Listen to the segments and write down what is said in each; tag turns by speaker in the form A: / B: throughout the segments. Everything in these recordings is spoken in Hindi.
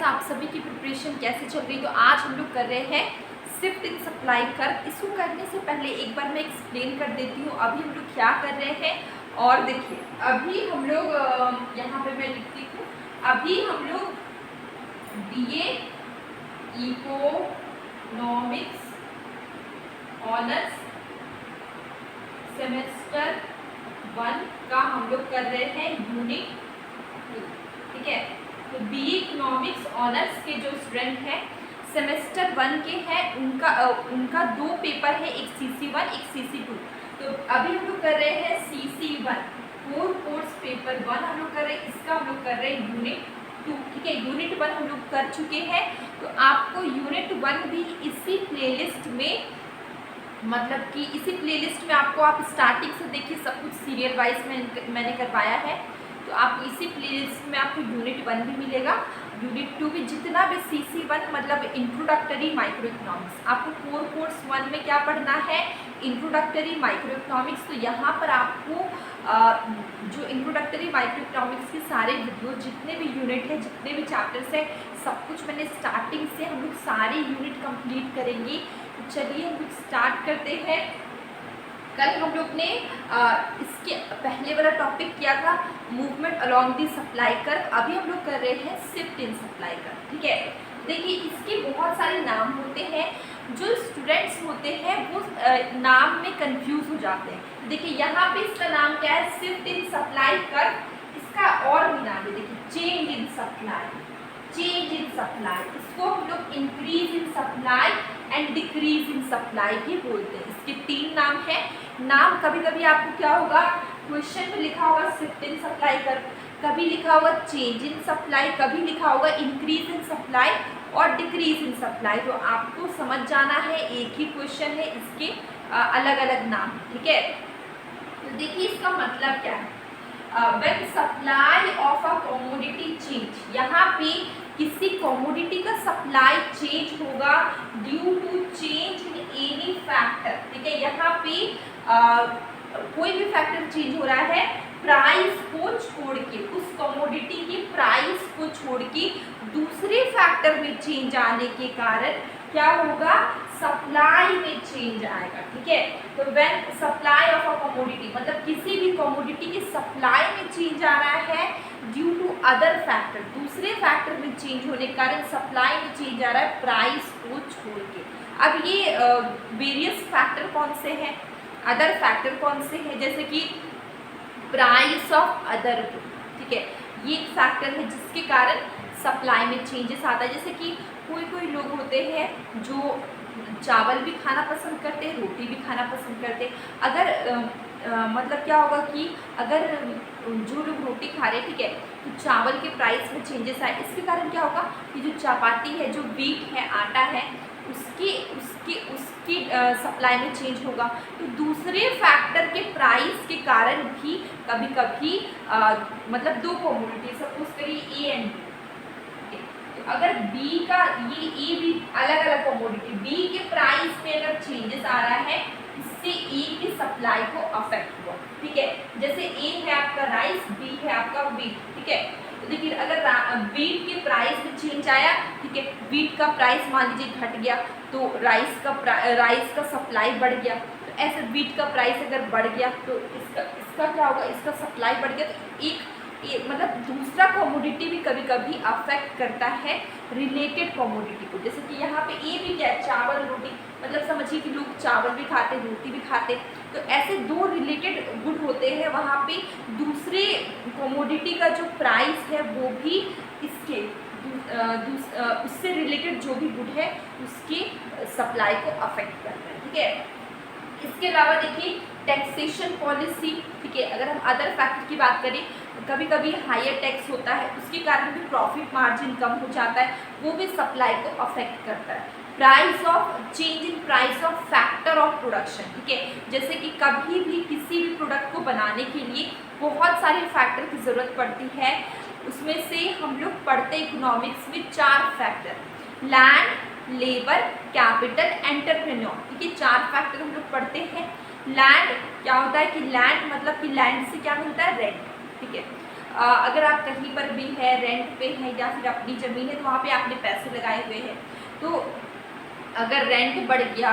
A: आप सभी की प्रिपरेशन कैसे चल रही है। तो आज हम लोग कर रहे हैं शिफ्ट इन सप्लाई कर्व। इसको करने से पहले एक बार मैं एक्सप्लेन कर देती हूँ अभी हम लोग क्या कर रहे हैं। और देखिए अभी हम लोग यहाँ पे मैं लिखती हूँ, अभी हम लोग बीए इकोनॉमिक्स ऑनर्स सेमेस्टर 1 का हम लोग कर रहे हैं यूनिट 2। ठीक है, तो बीए इकोनॉमिक्स ऑनर्स के जो स्टूडेंट हैं सेमेस्टर 1 के हैं उनका 2 पेपर है, एक CC1 एक CC2। तो अभी हम लोग कर रहे हैं CC1 4 कोर्स पेपर 1 हम लोग कर रहे हैं, इसका हम लोग कर रहे हैं यूनिट 2। ठीक है, यूनिट 1 हम लोग कर चुके हैं, तो आपको यूनिट 1 भी इसी प्लेलिस्ट में, मतलब कि इसी प्लेलिस्ट में आपको, आप स्टार्टिंग से देखिए सब कुछ सीरियल वाइज मैंने करवाया है, तो आप इसी प्लेलिस्ट में आपको यूनिट 1 भी मिलेगा, यूनिट 2 भी, जितना भी CC1 मतलब इंट्रोडक्टरी माइक्रो इकोनॉमिक्स। आपको 4 कोर्स 1 में क्या पढ़ना है, इंट्रोडक्टरी माइक्रो इकोनॉमिक्स। तो यहाँ पर आपको जो इंट्रोडक्टरी माइक्रो इकोनॉमिक्स के सारे वीडियो, जितने भी यूनिट है, जितने भी चैप्टर्स है, सब कुछ मैंने स्टार्टिंग से, हम लोग सारे यूनिट कंप्लीट करेंगे। तो चलिए हम लोग स्टार्ट करते हैं। कल हम लोग ने इसके पहले वाला टॉपिक किया था movement along the supply curve, अभी हम लोग कर रहे हैं शिफ्ट इन सप्लाई कर्व। ठीक है, देखिए इसके बहुत सारे नाम होते हैं, जो स्टूडेंट्स होते हैं वो नाम में कंफ्यूज हो जाते हैं। देखिए यहाँ पे इसका नाम क्या है, शिफ्ट इन सप्लाई कर्व। इसका और भी नाम है, देखिए change in supply, change in supply, इसको हम लोग increase in supply and decrease in supply भी बोलते हैं। इसके 3 नाम हैं। नाम कभी कभी आपको क्या होगा, क्वेश्चन में लिखा होगा शिफ्ट इन सप्लाई कर्व, कभी लिखा होगा चेंज इन सप्लाई, कभी लिखा होगा इंक्रीज इन सप्लाई और डिक्रीज इन सप्लाई। तो आपको समझ जाना है, एक ही क्वेश्चन है, इसके अलग अलग नाम। ठीक है, तो देखिए इसका मतलब क्या है, when supply of a commodity change, यहाँ पे किसी कमोडिटी का सप्लाई चेंज होगा due to change in any factor. ठीक है, यहाँ पे कोई भी फैक्टर चेंज हो रहा है, प्राइस को छोड़ के, उस कमोडिटी की प्राइस को छोड़ के दूसरे फैक्टर में चेंज आने के कारण क्या होगा, सप्लाई में चेंज आएगा। ठीक है, तो when supply of a commodity, मतलब किसी भी कमोडिटी की सप्लाई में चेंज आ रहा है ड्यू टू अदर फैक्टर, दूसरे फैक्टर में चेंज होने के कारण सप्लाई में चेंज आ रहा है प्राइस को छोड़ के। अब ये वेरियस फैक्टर कौन से हैं, अदर फैक्टर कौन से हैं, जैसे कि प्राइस ऑफ अदर गुड। ठीक है, ये एक फैक्टर है जिसके कारण सप्लाई में चेंजेस आता है। जैसे कि कोई लोग होते हैं जो चावल भी खाना पसंद करते हैं, रोटी भी खाना पसंद करते हैं। अगर मतलब क्या होगा कि अगर जो लोग रोटी खा रहे हैं, ठीक है, तो चावल के प्राइस में चेंजेस आए, इसके कारण क्या होगा कि जो चपाती है, जो व्हीट है, आटा है, उसकी सप्लाई में चेंज होगा। तो दूसरे फैक्टर के प्राइस के कारण भी कभी कभी मतलब 2 कमोडिटी, सपोज करिए A एंड B, तो अगर B का, ये A भी अलग अलग कमोडिटी, B के प्राइस में अगर चेंजेस आ रहा है, इससे A की सप्लाई को अफेक्ट हुआ। ठीक है, जैसे A है आपका राइस, B है आपका व्हीट। ठीक है, तो देखिए अगर व्हीट के प्राइस में चेंज आया, ठीक है, व्हीट का प्राइस मान लीजिए घट गया, तो राइस का सप्लाई बढ़ गया। तो ऐसे व्हीट का प्राइस अगर बढ़ गया तो इसका क्या होगा, इसका सप्लाई बढ़ गया। तो एक मतलब दूसरा कमोडिटी भी कभी कभी अफेक्ट करता है रिलेटेड कमोडिटी को। जैसे कि यहाँ पे ए भी क्या है, चावल रोटी, मतलब समझिए कि लोग चावल भी खाते, रोटी भी खाते, तो ऐसे 2 रिलेटेड गुड होते हैं, वहाँ पे दूसरे कमोडिटी का जो प्राइस है वो भी इसके उससे रिलेटेड जो भी गुड है उसकी सप्लाई को अफेक्ट करता है। ठीक है, इसके अलावा देखिए टैक्सेशन पॉलिसी। ठीक है, अगर हम अदर फैक्टर की बात करें, कभी कभी हायर टैक्स होता है, उसके कारण भी प्रॉफिट मार्जिन कम हो जाता है, वो भी सप्लाई को अफेक्ट करता है। Price of change in price of factor of production. ठीक है, जैसे कि कभी भी किसी भी प्रोडक्ट को बनाने के लिए बहुत सारे फैक्टर की ज़रूरत पड़ती है, उसमें से हम लोग पढ़ते इकोनॉमिक्स में 4 factor, land, labour, capital, entrepreneur. ठीक है, 4 फैक्टर हम लोग पढ़ते हैं। लैंड क्या होता है कि लैंड मतलब कि लैंड से क्या मिलता है, रेंट। ठीक है, अगर आप कहीं पर भी है, रेंट पे है या फिर अपनी ज़मीन है, तो वहाँ पे आपने पैसे लगाए हुए हैं, तो अगर रेंट बढ़ गया,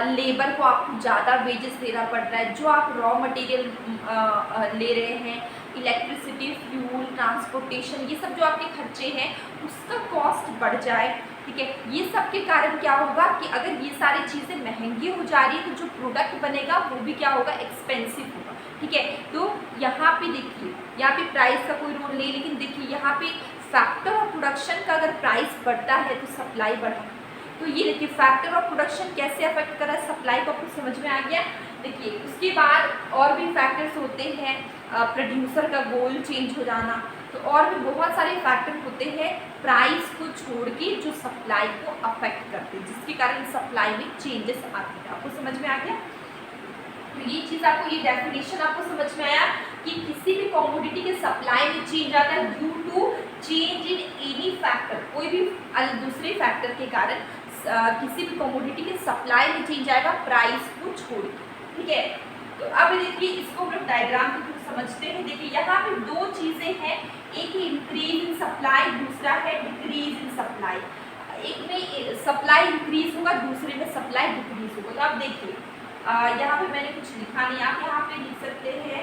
A: लेबर को आपको ज़्यादा वेजेस देना पड़ रहा है, जो आप रॉ मटेरियल ले रहे हैं, इलेक्ट्रिसिटी, फ्यूल, ट्रांसपोर्टेशन, ये सब जो आपके खर्चे हैं उसका कॉस्ट बढ़ जाए, ठीक है। ये सब के कारण क्या होगा कि अगर ये सारी चीज़ें महंगी हो जा रही है तो जो प्रोडक्ट बनेगा वो भी क्या होगा, एक्सपेंसिव होगा, ठीक है। तो यहाँ पे देखिए, यहाँ पे प्राइस का कोई रोल नहीं, लेकिन देखिए यहाँ पे फैक्टर ऑफ प्रोडक्शन का अगर प्राइस बढ़ता है तो सप्लाई बढ़ा, तो ये देखिए फैक्टर ऑफ प्रोडक्शन कैसे अफेक्ट कर रहा है सप्लाई को, आपको समझ में आ गया। देखिए उसके बाद और भी फैक्टर्स होते हैं, प्रोड्यूसर का गोल चेंज हो जाना, तो और भी बहुत सारे फैक्टर होते हैं प्राइस को छोड़ के जो सप्लाई को अफेक्ट करते हैं, जिसके कारण सप्लाई में चेंजेस आते हैं। आपको समझ में आ गया? तो ये चीज़ आपको, ये डेफिनेशन आपको समझ में आया कि किसी भी कमोडिटी के सप्लाई में चेंज आता है due to change in any factor, कोई भी दूसरे फैक्टर के कारण किसी भी कमोडिटी के सप्लाई में चेंज आएगा प्राइस को छोड़ के, ठीक है। तो अब देखिए इसको हम डायग्राम के थ्रू समझते हैं। देखिए यहाँ पे दो चीज़ें हैं, एक है इंक्रीज इन सप्लाई, दूसरा है डिक्रीज इन सप्लाई। एक में सप्लाई इंक्रीज होगा, दूसरे में सप्लाई डिक्रीज होगा। तो आप देखिए यहाँ पे मैंने कुछ लिखा नहीं, आप यहाँ पे लिख सकते हैं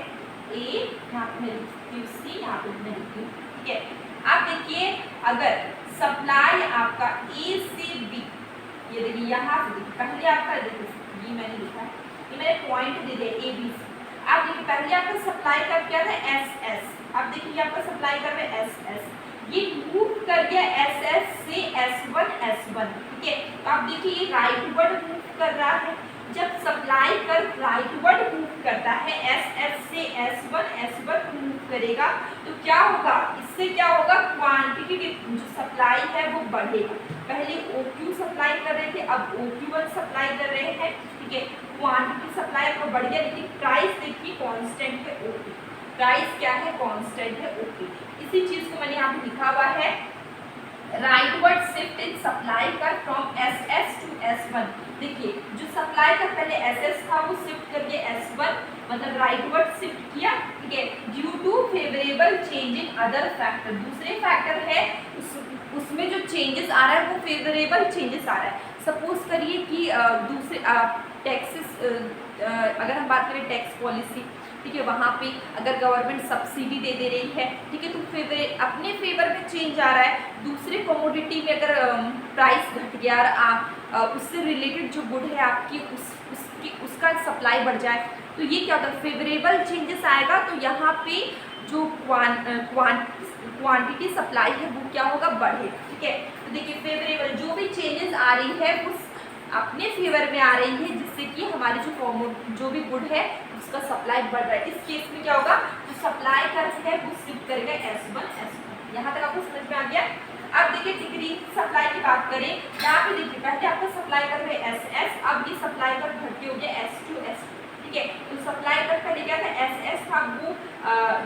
A: ए, यहाँ पे मैं लिखती हूँ सी, यहाँ पे मैं लिखती हूँ, ठीक है। आप देखिए अगर सप्लाई आपका ए से बी, ये देखिए यहाँ से देखिए पहले आपका, देखिए ये मैंने लिखा है, ये मैंने पॉइंट दे दिया ए बी सी। आप देखिए पहले आपका सप्लाई कर क्या था, एस एस, आप देखिए आपका सप्लाई कर रहे हैं एस एस, ये मूव कर गया एस एस से एस वन, ठीक है। तो आप देखिए ये राइटवर्ड मूव कर रहा है, जब सप्लाई कर राइटवर्ड मूव करता है एस एस से एस वन मूव करेगा, तो क्या होगा, इससे क्या होगा, क्वांटिटी जो सप्लाई है वो बढ़ेगा। पहले OQ सप्लाई कर रहे थे, अब OQ1 सप्लाई कर रहे हैं, ठीक है। क्वांटिटी सप्लाई आपको बढ़ गया, लेकिन प्राइस देखिए कांस्टेंट है OP, प्राइस क्या है, कांस्टेंट है OP। इसी चीज को मैंने यहाँ पे लिखा हुआ है, राइटवर्ड शिफ्ट इन सप्लाई कर फ्रॉम SS टू S1। देखिए जो सप्लाई का पहले SS था वो शिफ्ट कर गया S1, मतलब राइटवर्ड शिफ्ट किया, ठीक है, due to favourable change in other factor. दूसरे फैक्टर है उसमें जो चेंजेस आ रहा है वो फेवरेबल चेंजेस आ रहा है। सपोज करिए कि दूसरे टैक्सेस, अगर हम बात करें टैक्स पॉलिसी, ठीक है, वहाँ पे अगर गवर्नमेंट सब्सिडी दे रही है, ठीक है, तो अपने फेवर में चेंज आ रहा है। दूसरे कमोडिटी में अगर प्राइस घट गया और उससे रिलेटेड जो गुड है आपकी उसका सप्लाई बढ़ जाए, तो ये क्या होता है, फेवरेबल चेंजेस आएगा। तो यहाँ पे जो क्वांटिटी सप्लाई है वो क्या होगा, बढ़ेगा, ठीक है। तो देखिए फेवरेबल जो भी चेंजेस आ रही है वो अपने फेवर में आ रही है, जिससे कि हमारी जो भी गुड है उसका सप्लाई बढ़ रहा है। इस केस में क्या होगा, जो सप्लाई कर है वो शिफ्ट करेगा S1। यहाँ तक आपको समझ में आ गया। अब देखिए डिक्रीज सप्लाई की बात करें, यहाँ पे देखिए पहले आपका सप्लाई कर रहे हैं SS, अब ये सप्लाई कर घट के हो गया S2, ठीक है। तो सप्लाई कर पहले क्या था, SS था, वो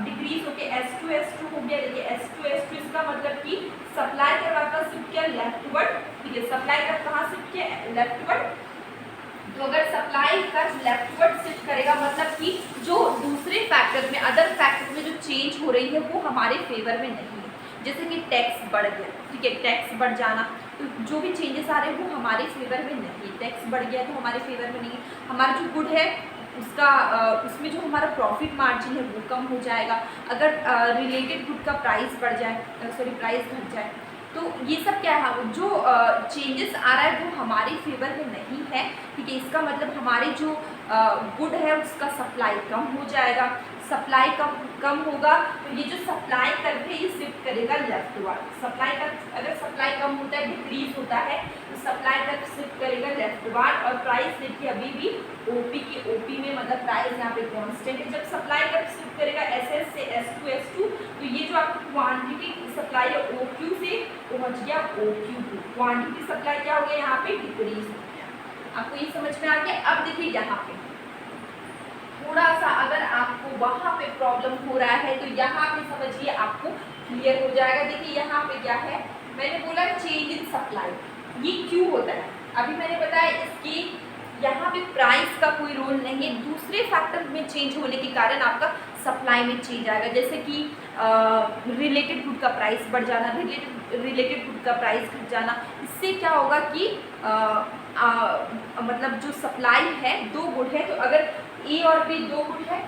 A: डिक्रीज होके S2 हो गया। देखिए S2 इसका मतलब कि सप्लाई कर आपका शिफ्ट किया लेफ्टवर्ड, ठीक है, सप्लाई कर कहाँ शिफ्ट किया, लेफ्टवर्ड। तो अगर सप्लाई कर लेफ्टवर्ड शिफ्ट करेगा, मतलब कि जो दूसरे फैक्टर में, अदर फैक्टर में जो चेंज हो रही है वो हमारे फेवर में नहीं है। जैसे कि टैक्स बढ़ गया, ठीक है, टैक्स बढ़ जाना, तो जो भी चेंजेस आ रहे हैं वो हमारे फेवर में नहीं है। टैक्स बढ़ गया तो हमारे फेवर में नहीं है। हमारा जो गुड है उसका उसमें जो हमारा प्रॉफिट मार्जिन है वो कम हो जाएगा। अगर रिलेटेड गुड का प्राइस बढ़ जाए, प्राइस घट जाए, तो ये सब क्या है, जो चेंजेस आ रहा है वो हमारे फेवर में नहीं है, ठीक है। इसका मतलब हमारे जो गुड है उसका सप्लाई कम हो जाएगा। सप्लाई कम होगा तो ये जो सप्लाई कर है ये शिफ्ट करेगा लेफ्टवर्ड। सप्लाई कर, अगर सप्लाई कम होता है, डिक्रीज होता है, तो सप्लाई कर शिफ्ट करेगा लेफ्टवर्ड। और प्राइस देखिए अभी भी OP में, मतलब प्राइस यहाँ पे कांस्टेंट है। जब सप्लाई कर शिफ्ट करेगा SS से S2, तो ये जो आपकी क्वांटिटी सप्लाई है OQ से पहुँच गया OQ2। क्वांटिटी सप्लाई क्या हो गया, यहाँ पे डिक्रीज हो गया। आपको ये समझ में आ गया। अब देखिए यहाँ पे थोड़ा सा अगर आपको वहाँ पे प्रॉब्लम हो रहा है तो यहाँ पे समझिए आपको क्लियर हो जाएगा। देखिए यहाँ पे क्या है, मैंने बोला चेंज इन सप्लाई, ये क्यों होता है, अभी मैंने बताया इसकी यहाँ पे प्राइस का कोई रोल नहीं है। दूसरे फैक्टर में चेंज होने के कारण आपका सप्लाई में चेंज आएगा, जैसे कि रिलेटेड गुड का प्राइस बढ़ जाना, रिलेटेड गुड का प्राइस घट जाना। इससे क्या होगा कि मतलब जो सप्लाई है, दो गुड है, तो अगर ए और बी दो गुड है,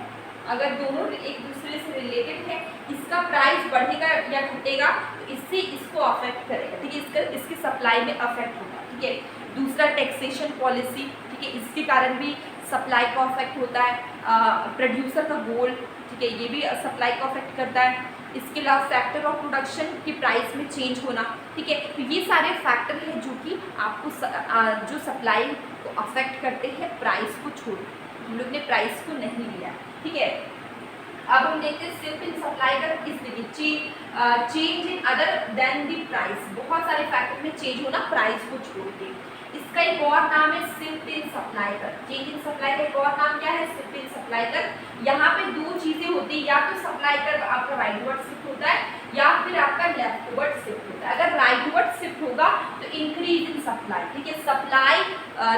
A: अगर दोनों एक दूसरे से रिलेटेड है, इसका प्राइस बढ़ेगा या घटेगा तो इससे इसको अफेक्ट करेगा, ठीक है, इसके सप्लाई में अफेक्ट होगा, ठीक है। दूसरा टैक्सेशन पॉलिसी, ठीक है, इसके कारण भी सप्लाई को अफेक्ट होता है। प्रोड्यूसर का गोल, ठीक है, ये भी सप्लाई को अफेक्ट करता है। इसके अलावा फैक्टर ऑफ प्रोडक्शन की प्राइस में चेंज होना, ठीक है। तो ये सारे फैक्टर हैं जो कि आपको जो सप्लाई को अफेक्ट करते हैं प्राइस को छोड़, हम लोग ने प्राइस को नहीं लिया, ठीक है। अब हम देखते हैं शिफ्ट इन सप्लाई का किस तरीके change in other than the price, बहुत सारे फैक्टर में चेंज होना प्राइस को छोड़ के। इसका एक और नाम है शिफ्ट इन सप्लाई कर। चेंज इन सप्लाई का एक और नाम क्या है? शिफ्ट इन सप्लाई कर। यहाँ पे दो चीजें होती है, या तो सप्लाई कर आपका राइटवर्ड शिफ्ट होता है या फिर आपका लेफ्टवर्ड शिफ्ट होता है। अगर राइटवर्ड शिफ्ट होगा तो इंक्रीज इन सप्लाई, ठीक है, सप्लाई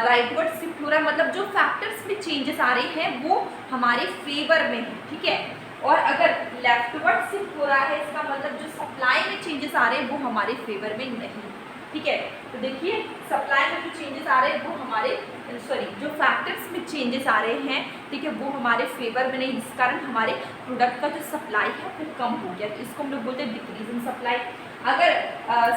A: राइटवर्ड शिफ्ट हो रहा है, मतलब जो फैक्टर्स में चेंजेस आ रहे हैं वो हमारे फेवर में है, ठीक है। और अगर लेफ्टवर्ड शिफ्ट हो रहा है, इसका मतलब जो सप्लाई में चेंजेस आ रहे हैं वो हमारे फेवर में नहीं, ठीक है। तो देखिए सप्लाई में जो चेंजेस आ रहे हैं वो हमारे जो फैक्टर्स में चेंजेस आ रहे हैं, ठीक है, वो हमारे फेवर में नहीं, जिस कारण हमारे प्रोडक्ट का जो सप्लाई है वो कम हो गया, तो इसको हम लोग बोलते हैं डिक्रीज इन सप्लाई। अगर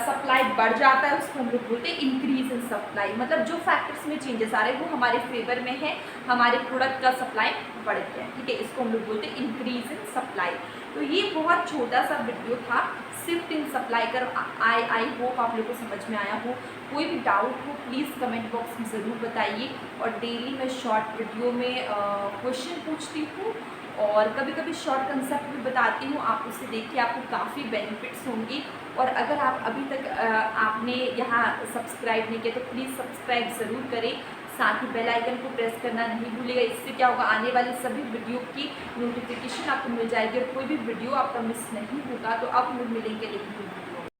A: सप्लाई बढ़ जाता है उसको हम लोग बोलते हैं इंक्रीज इन सप्लाई, मतलब जो फैक्टर्स में चेंजेस आ रहे हैं वो हमारे फेवर में है, हमारे प्रोडक्ट का सप्लाई बढ़ गया, ठीक है, इसको हम लोग बोलते हैं इंक्रीज इन सप्लाई। तो ये बहुत छोटा सा वीडियो था शिफ्ट इन सप्लाई कर। आई होप आप लोगों को समझ में आया हो। कोई भी डाउट हो प्लीज़ कमेंट बॉक्स में ज़रूर बताइए। और डेली मैं शॉर्ट वीडियो में क्वेश्चन पूछती हूँ और कभी कभी शॉर्ट कंसेप्ट भी बताती हूँ, आप उसे देखिए, आपको काफ़ी बेनिफिट्स होंगे। और अगर आप अभी तक आपने यहाँ सब्सक्राइब नहीं किया तो प्लीज़ सब्सक्राइब ज़रूर करें, साथ ही बेल आइकन को प्रेस करना नहीं भूलिएगा। इससे क्या होगा, आने वाले सभी वीडियो की नोटिफिकेशन आपको मिल जाएगी और कोई भी वीडियो आपका मिस नहीं होगा। तो अब हम लोग मिलेंगे लेकिन